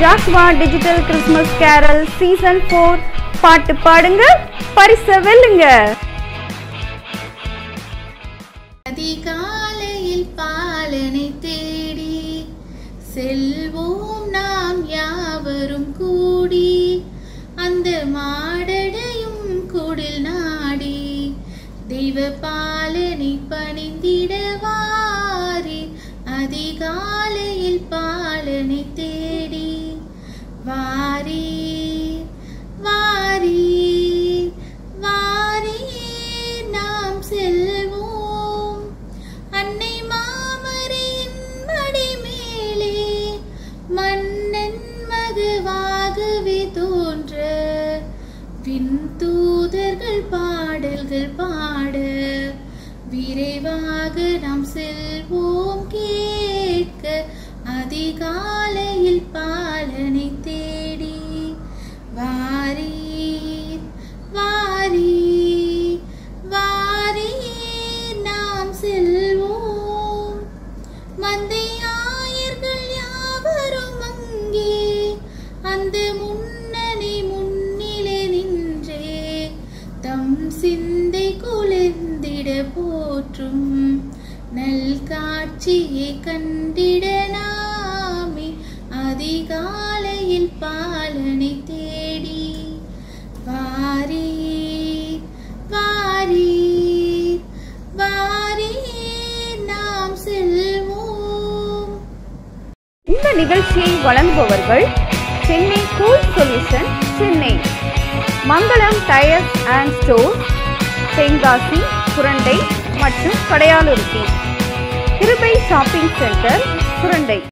ஜாக்வா digital Christmas carol season 4 பாட்டு பாடுங்க, பரிசு வெல்லுங்க. அதிகாலையில் பாலனை தேடி செல்வோம் நாம் யாவரும் கூடி, அந்த மாடடையும் குடில் நாடி தெய்வ பாலனை பணிந்திடவாரி. அதிகாலையில் பாலனை தேடி வாரி வாரி வாரி நாம் செல்வோம். அன்னை மாமரியின் மடி மேலே மன்னன் மகவாகவே தோன்ற, விண் தூதர்கள் பாடல்கள் பாட விரைவாக நாம் செல்வோம் கேட்க. அதிகாலையில் பாலனை தேடி வாரீர் வாரீர் வாரீர் நாம் செல்வோம். மந்தையாயர்கள் யாவரும் அங்கே அந்த முன்னணி முன்னிலே நின்றே, தம் சிந்தை குளிர்ந்திட போற்றும் நல் காட்சியை கண்டிட நாமே. அதிகாலையில் பாலனை தேடி வாரீர் வாரீர் வாரீர் நாம் செல்வோம். இந்த நிகழ்ச்சியை வழங்குபவர்கள் Chennai cool solution, Chennai Mangalam tyres and stores, Tenkasi, Surandai மற்றும் கடையாலுருத்தி, கிருபை ஷாப்பிங் சென்டர், சுரண்டை.